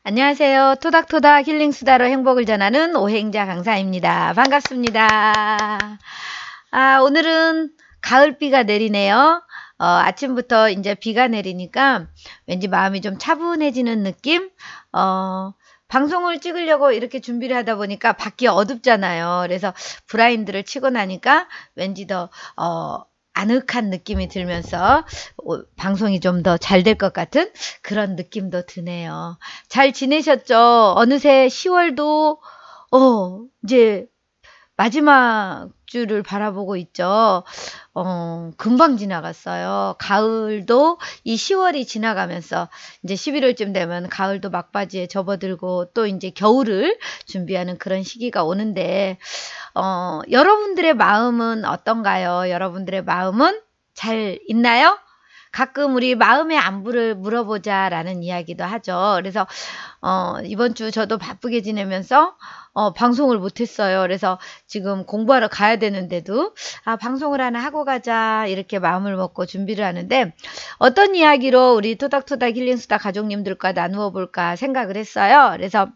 안녕하세요. 토닥토닥 힐링수다로 행복을 전하는 오행자 강사입니다. 반갑습니다. 오늘은 가을비가 내리네요. 아침부터 이제 비가 내리니까 왠지 마음이 좀 차분해지는 느낌? 방송을 찍으려고 이렇게 준비를 하다 보니까 밖이 어둡잖아요. 그래서 브라인드를 치고 나니까 왠지 더, 아늑한 느낌이 들면서 방송이 좀 더 잘 될 것 같은 그런 느낌도 드네요. 잘 지내셨죠? 어느새 10월도 이제 마지막 주를 바라보고 있죠. 금방 지나갔어요. 가을도 이 10월이 지나가면서 이제 11월쯤 되면 가을도 막바지에 접어들고 또 이제 겨울을 준비하는 그런 시기가 오는데 여러분들의 마음은 어떤가요? 여러분들의 마음은 잘 있나요? 가끔 우리 마음의 안부를 물어보자라는 이야기도 하죠. 그래서 이번 주 저도 바쁘게 지내면서 방송을 못했어요. 그래서 지금 공부하러 가야 되는데도 방송을 하나 하고 가자 이렇게 마음을 먹고 준비를 하는데 어떤 이야기로 우리 토닥토닥 힐링수다 가족님들과 나누어 볼까 생각을 했어요. 그래서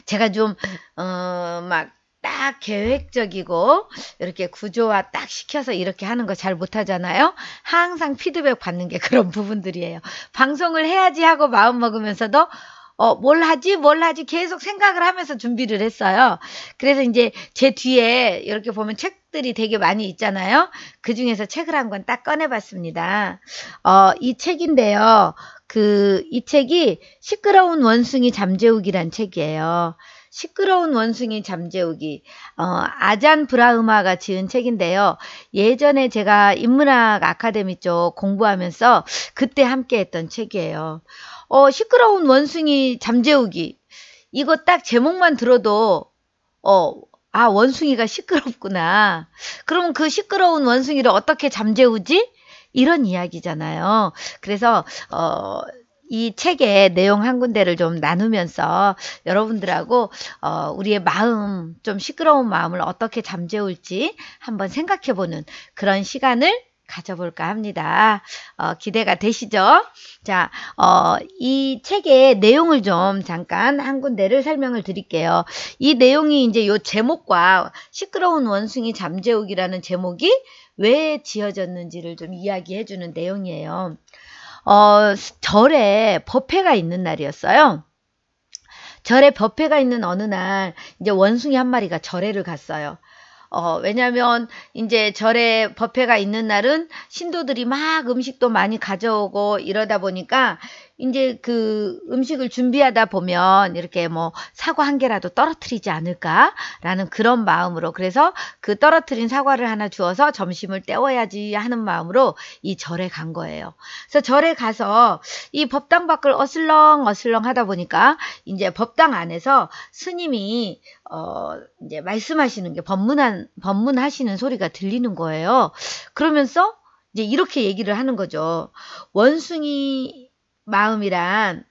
제가 좀 막 딱 계획적이고 이렇게 구조화 딱 시켜서 이렇게 하는 거 잘 못하잖아요. 항상 피드백 받는 게 그런 부분들이에요. 방송을 해야지 하고 마음 먹으면서도 뭘 하지 계속 생각을 하면서 준비를 했어요. 그래서 이제 제 뒤에 이렇게 보면 책들이 되게 많이 있잖아요. 그 중에서 책을 한 권 딱 꺼내봤습니다. 이 책인데요. 이 책이 시끄러운 원숭이 잠재우기란 책이에요. 시끄러운 원숭이 잠재우기. 아잔 브라흐마가 지은 책인데요. 예전에 제가 인문학 아카데미 쪽 공부하면서 그때 함께 했던 책이에요. 시끄러운 원숭이 잠재우기. 이거 딱 제목만 들어도 원숭이가 시끄럽구나. 그러면 그 시끄러운 원숭이를 어떻게 잠재우지? 이런 이야기잖아요. 그래서 이 책의 내용 한 군데를 좀 나누면서 여러분들하고 우리의 마음, 좀 시끄러운 마음을 어떻게 잠재울지 한번 생각해보는 그런 시간을 가져볼까 합니다. 기대가 되시죠? 자, 이 책의 내용을 좀 잠깐 한 군데를 설명을 드릴게요. 이 내용이 이제 요 제목과 시끄러운 원숭이 잠재우기라는 제목이 왜 지어졌는지를 좀 이야기해 주는 내용이에요. 절에 법회가 있는 날이었어요. 절에 법회가 있는 어느 날 이제 원숭이 한 마리가 절에를 갔어요. 왜냐면 이제 절에 법회가 있는 날은 신도들이 막 음식도 많이 가져오고 이러다 보니까 이제 그 음식을 준비하다 보면 이렇게 뭐 사과 한 개라도 떨어뜨리지 않을까라는 그런 마음으로, 그래서 그 떨어뜨린 사과를 하나 주어서 점심을 때워야지 하는 마음으로 이 절에 간 거예요. 그래서 절에 가서 이 법당 밖을 어슬렁 하다 보니까 이제 법당 안에서 스님이 이제 말씀하시는 게 법문하시는 소리가 들리는 거예요. 그러면서 이제 이렇게 얘기를 하는 거죠. 원숭이 마음이란,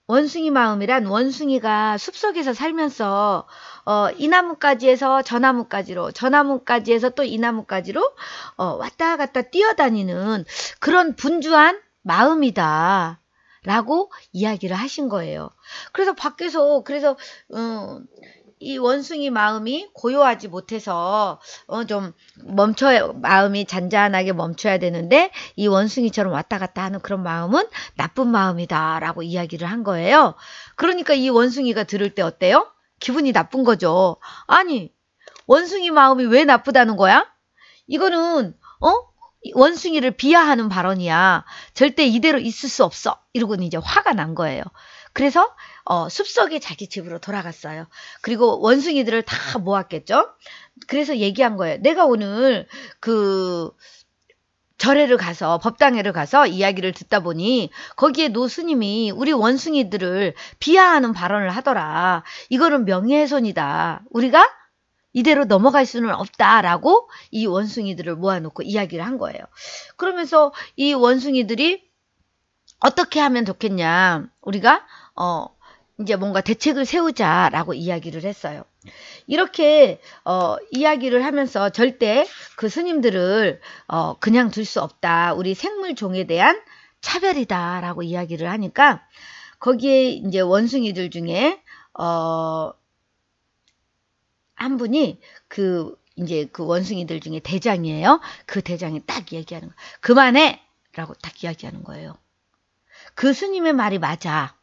원숭이 마음이란 원숭이가 숲속에서 살면서 이 나무까지에서 저 나무까지로, 저 나무까지에서 또 이 나무까지로 왔다 갔다 뛰어다니는 그런 분주한 마음이다 라고 이야기를 하신 거예요. 그래서 밖에서 이 원숭이 마음이 고요하지 못해서 좀 마음이 잔잔하게 멈춰야 되는데 이 원숭이처럼 왔다 갔다 하는 그런 마음은 나쁜 마음이다 라고 이야기를 한 거예요. 그러니까 이 원숭이가 들을 때 어때요? 기분이 나쁜 거죠. 아니, 원숭이 마음이 왜 나쁘다는 거야? 이거는 원숭이를 비하하는 발언이야. 절대 이대로 있을 수 없어. 이러고는 이제 화가 난 거예요. 그래서 숲속에 자기 집으로 돌아갔어요. 그리고 원숭이들을 다 모았겠죠. 그래서 얘기한 거예요. 내가 오늘 그 절에를 가서, 법당회를 가서 이야기를 듣다 보니 거기에 노스님이 우리 원숭이들을 비하하는 발언을 하더라. 이거는 명예훼손이다. 우리가 이대로 넘어갈 수는 없다라고 이 원숭이들을 모아놓고 이야기를 한 거예요. 그러면서 이 원숭이들이 어떻게 하면 좋겠냐. 우리가 이제 뭔가 대책을 세우자라고 이야기를 했어요. 이렇게 이야기를 하면서 절대 그 스님들을 그냥 둘 수 없다. 우리 생물종에 대한 차별이다라고 이야기를 하니까 거기에 이제 원숭이들 중에 한 분이 이제 그 원숭이들 중에 대장이에요. 그 대장이 딱 이야기하는 거예요. 그만해! 라고 딱 이야기하는 거예요. 그 스님의 말이 맞아.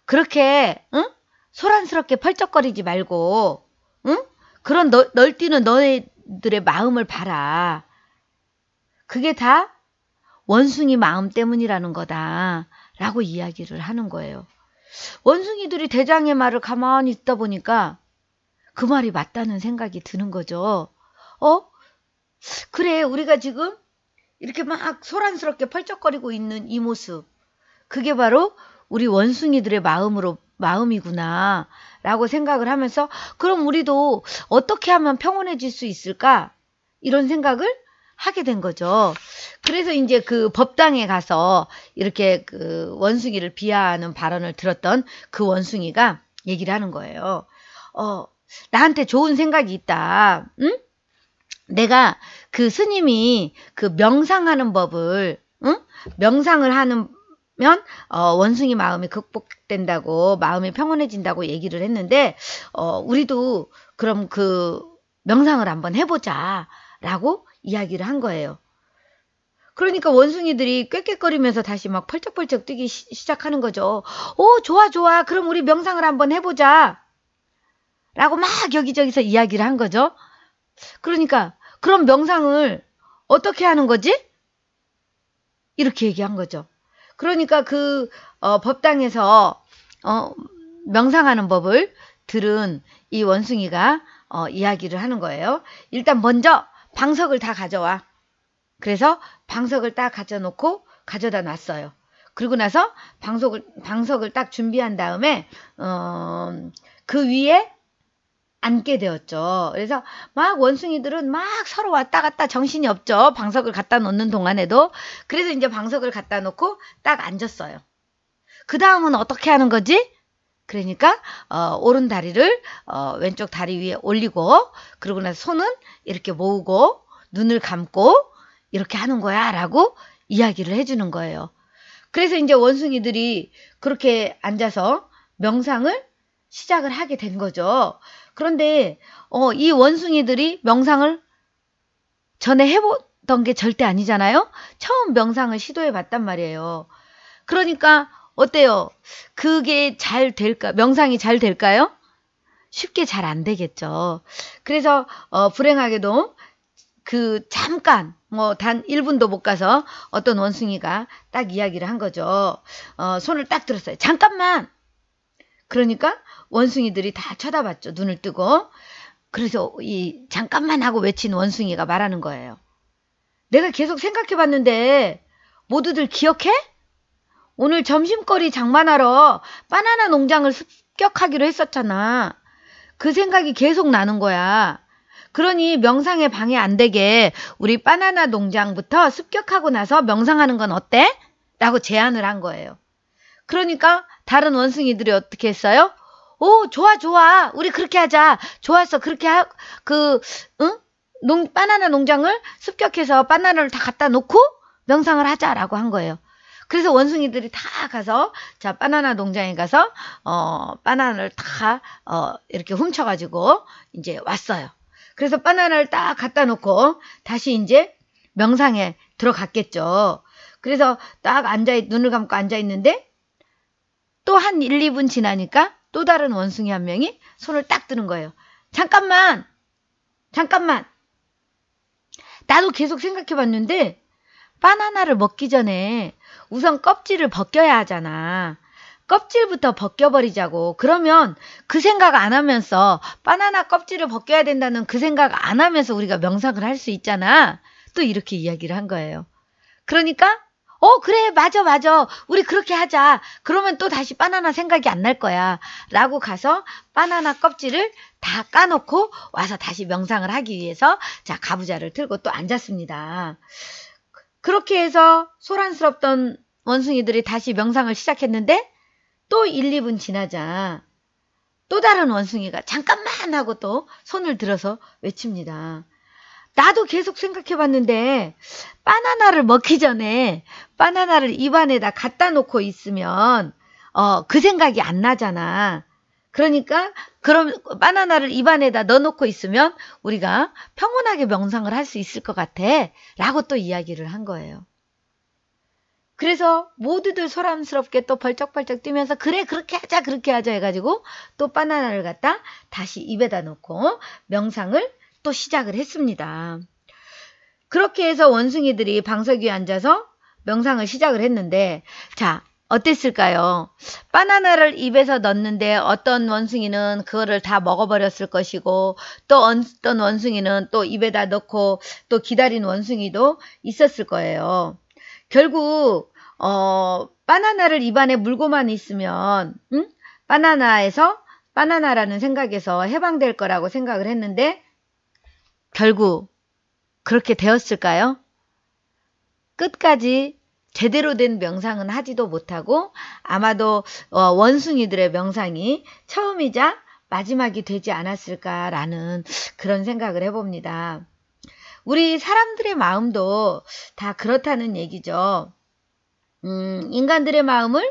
그렇게 응? 소란스럽게 펄쩍거리지 말고 응? 그런 널뛰는 너희들의 마음을 봐라. 그게 다 원숭이 마음 때문이라는 거다. 라고 이야기를 하는 거예요. 원숭이들이 대장의 말을 가만히 듣다 보니까 그 말이 맞다는 생각이 드는 거죠. 그래, 우리가 지금 이렇게 막 소란스럽게 펄쩍거리고 있는 이 모습, 그게 바로 우리 원숭이들의 마음이구나 라고 생각을 하면서 그럼 우리도 어떻게 하면 평온해질 수 있을까? 이런 생각을 하게 된 거죠. 그래서 이제 그 법당에 가서 이렇게 그 원숭이를 비하하는 발언을 들었던 그 원숭이가 얘기를 하는 거예요. 나한테 좋은 생각이 있다. 응? 내가 그 스님이 그 명상하는 법을, 응? 명상을 하면 원숭이 마음이 극복된다고, 마음이 평온해진다고 얘기를 했는데 우리도 그럼 그 명상을 한번 해보자 라고 이야기를 한 거예요. 그러니까 원숭이들이 꾀꾀거리면서 다시 막 펄쩍펄쩍 뛰기 시작하는 거죠. 오, 좋아, 좋아. 그럼 우리 명상을 한번 해보자. 라고 막 여기저기서 이야기를 한 거죠. 그러니까 그럼 명상을 어떻게 하는 거지? 이렇게 얘기한 거죠. 그러니까 그 법당에서 명상하는 법을 들은 이 원숭이가 이야기를 하는 거예요. 일단 먼저 방석을 다 가져와. 그래서 방석을 딱 가져다 놨어요. 그리고 나서 방석을 딱 준비한 다음에 그 위에 앉게 되었죠. 그래서 막 원숭이들은 막 서로 왔다 갔다 정신이 없죠. 방석을 갖다 놓는 동안에도. 그래서 이제 방석을 갖다 놓고 딱 앉았어요. 그 다음은 어떻게 하는 거지? 그러니까 오른 다리를 왼쪽 다리 위에 올리고 그러고 나서 손은 이렇게 모으고 눈을 감고 이렇게 하는 거야 라고 이야기를 해주는 거예요. 그래서 이제 원숭이들이 그렇게 앉아서 명상을 시작을 하게 된 거죠. 그런데 이 원숭이들이 명상을 전에 해보던 게 절대 아니잖아요. 처음 명상을 시도해 봤단 말이에요. 그러니까 어때요? 그게 잘 될까? 명상이 잘 될까요? 쉽게 잘 안 되겠죠. 그래서 불행하게도 잠깐 단 1분도 못 가서 어떤 원숭이가 딱 이야기를 한 거죠. 손을 딱 들었어요. 잠깐만! 그러니까 원숭이들이 다 쳐다봤죠. 눈을 뜨고. 그래서 이 잠깐만 하고 외친 원숭이가 말하는 거예요. 내가 계속 생각해 봤는데 모두들 기억해? 오늘 점심거리 장만하러 바나나 농장을 습격하기로 했었잖아. 그 생각이 계속 나는 거야. 그러니 명상에 방해 안 되게 우리 바나나 농장부터 습격하고 나서 명상하는 건 어때? 라고 제안을 한 거예요. 그러니까 다른 원숭이들이 어떻게 했어요? 오, 좋아, 좋아. 우리 그렇게 하자. 좋았어. 그렇게 바나나 농장을 습격해서 바나나를 다 갖다 놓고 명상을 하자라고 한 거예요. 그래서 원숭이들이 다 가서 바나나 농장에 가서 바나나를 다 이렇게 훔쳐가지고 이제 왔어요. 그래서 바나나를 딱 갖다 놓고 다시 이제 명상에 들어갔겠죠. 그래서 딱 눈을 감고 앉아 있는데 또 한 1, 2분 지나니까 또 다른 원숭이 한 명이 손을 딱 드는 거예요. 잠깐만! 나도 계속 생각해 봤는데 바나나를 먹기 전에 우선 껍질을 벗겨야 하잖아. 껍질부터 벗겨버리자고. 그러면 그 생각 안 하면서 바나나 껍질을 벗겨야 된다는 그 생각 안 하면서 우리가 명상을 할 수 있잖아. 또 이렇게 이야기를 한 거예요. 그러니까 그래, 맞아. 우리 그렇게 하자. 그러면 또 다시 바나나 생각이 안 날 거야. 라고 가서 바나나 껍질을 다 까놓고 와서 다시 명상을 하기 위해서 가부좌를 틀고 또 앉았습니다. 그렇게 해서 소란스럽던 원숭이들이 다시 명상을 시작했는데 또 1, 2분 지나자 또 다른 원숭이가 잠깐만 하고 또 손을 들어서 외칩니다. 나도 계속 생각해 봤는데 바나나를 먹기 전에 바나나를 입안에다 갖다 놓고 있으면 그 생각이 안 나잖아. 그러니까 그럼 바나나를 입안에다 넣어놓고 있으면 우리가 평온하게 명상을 할 수 있을 것 같아 라고 또 이야기를 한 거예요. 그래서 모두들 소란스럽게 또 벌쩍벌쩍 뛰면서 그래 그렇게 하자 해가지고 또 바나나를 갖다 다시 입에다 놓고 명상을 또 시작을 했습니다. 그렇게 해서 원숭이들이 방석 위에 앉아서 명상을 시작을 했는데 자 어땠을까요? 바나나를 입에서 넣는데 어떤 원숭이는 그거를 다 먹어버렸을 것이고 또 어떤 원숭이는 또 입에다 넣고 또 기다린 원숭이도 있었을 거예요. 결국 바나나를 입안에 물고만 있으면 바나나라는 생각에서 해방될 거라고 생각을 했는데 결국 그렇게 되었을까요? 끝까지 제대로 된 명상은 하지도 못하고 아마도 원숭이들의 명상이 처음이자 마지막이 되지 않았을까라는 그런 생각을 해봅니다. 우리 사람들의 마음도 다 그렇다는 얘기죠. 인간들의 마음은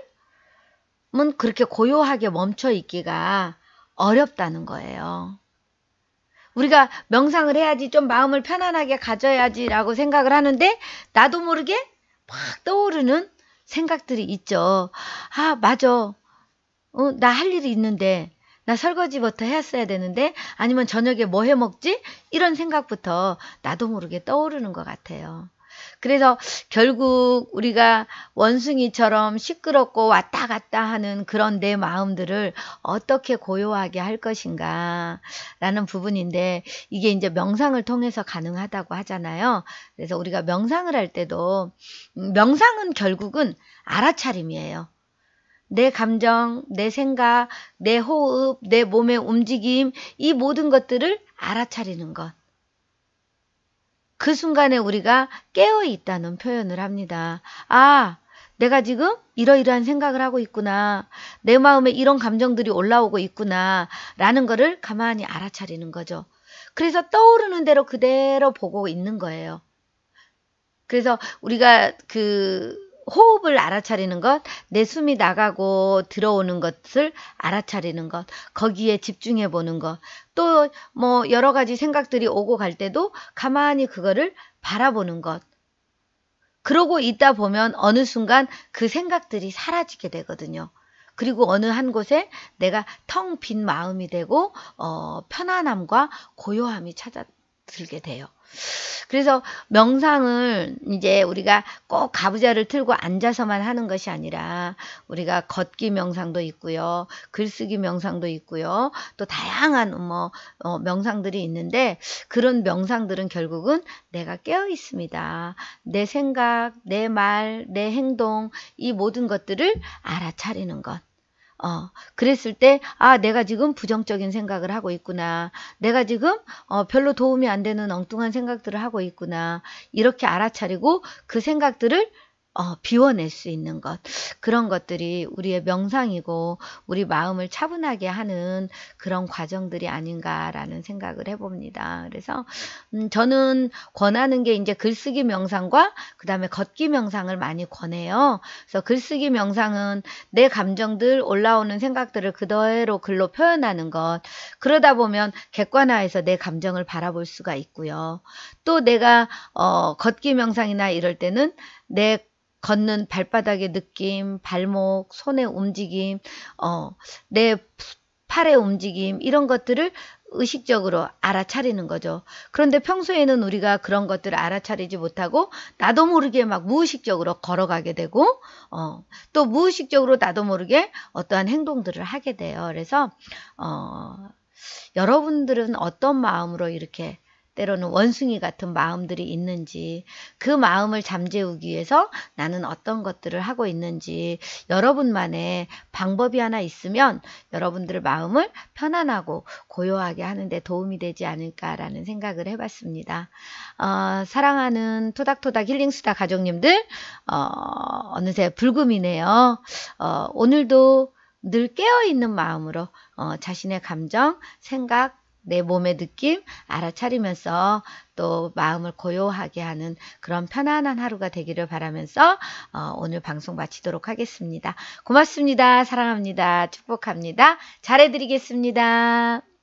그렇게 고요하게 멈춰 있기가 어렵다는 거예요. 우리가 명상을 해야지 좀 마음을 편안하게 가져야지 라고 생각을 하는데 나도 모르게 막 떠오르는 생각들이 있죠. 아 맞아. 나 할 일이 있는데 나 설거지부터 했어야 되는데 아니면 저녁에 뭐 해 먹지? 이런 생각부터 나도 모르게 떠오르는 것 같아요. 그래서 결국 우리가 원숭이처럼 시끄럽고 왔다 갔다 하는 그런 내 마음들을 어떻게 고요하게 할 것인가 라는 부분인데 이게 이제 명상을 통해서 가능하다고 하잖아요. 그래서 우리가 명상을 할 때도 명상은 결국은 알아차림이에요. 내 감정, 내 생각, 내 호흡, 내 몸의 움직임 이 모든 것들을 알아차리는 것. 그 순간에 우리가 깨어있다는 표현을 합니다. 아, 내가 지금 이러이러한 생각을 하고 있구나. 내 마음에 이런 감정들이 올라오고 있구나. 라는 거를 가만히 알아차리는 거죠. 그래서 떠오르는 대로 그대로 보고 있는 거예요. 그래서 우리가 호흡을 알아차리는 것, 내 숨이 나가고 들어오는 것을 알아차리는 것, 거기에 집중해 보는 것, 또 뭐 여러 가지 생각들이 오고 갈 때도 가만히 그거를 바라보는 것. 그러고 있다 보면 어느 순간 그 생각들이 사라지게 되거든요. 그리고 어느 한 곳에 내가 텅 빈 마음이 되고 편안함과 고요함이 찾아들게 돼요. 그래서 명상을 이제 우리가 꼭 가부좌를 틀고 앉아서만 하는 것이 아니라 우리가 걷기 명상도 있고요. 글쓰기 명상도 있고요. 또 다양한 명상들이 있는데 그런 명상들은 결국은 내가 깨어 있습니다. 내 생각, 내 말, 내 행동 이 모든 것들을 알아차리는 것. 그랬을 때, 아, 내가 지금 부정적인 생각을 하고 있구나. 내가 지금, 별로 도움이 안 되는 엉뚱한 생각들을 하고 있구나. 이렇게 알아차리고 그 생각들을 비워낼 수 있는 것. 그런 것들이 우리의 명상이고 우리 마음을 차분하게 하는 그런 과정들이 아닌가라는 생각을 해봅니다. 그래서 저는 권하는 게 이제 글쓰기 명상과 그 다음에 걷기 명상을 많이 권해요. 그래서 글쓰기 명상은 내 감정들 올라오는 생각들을 그대로 글로 표현하는 것. 그러다 보면 객관화해서 내 감정을 바라볼 수가 있고요. 또 내가 걷기 명상이나 이럴 때는 내 걷는 발바닥의 느낌, 발목, 손의 움직임, 내 팔의 움직임 이런 것들을 의식적으로 알아차리는 거죠. 그런데 평소에는 우리가 그런 것들을 알아차리지 못하고 나도 모르게 막 무의식적으로 걸어가게 되고 또 무의식적으로 나도 모르게 어떠한 행동들을 하게 돼요. 그래서 여러분들은 어떤 마음으로 이렇게 때로는 원숭이 같은 마음들이 있는지 그 마음을 잠재우기 위해서 나는 어떤 것들을 하고 있는지 여러분만의 방법이 하나 있으면 여러분들 마음을 편안하고 고요하게 하는 데 도움이 되지 않을까라는 생각을 해봤습니다. 사랑하는 토닥토닥 힐링수다 가족님들 어느새 불금이네요. 오늘도 늘 깨어있는 마음으로 자신의 감정, 생각, 내 몸의 느낌 알아차리면서 또 마음을 고요하게 하는 그런 편안한 하루가 되기를 바라면서 오늘 방송 마치도록 하겠습니다. 고맙습니다. 사랑합니다. 축복합니다. 잘해드리겠습니다.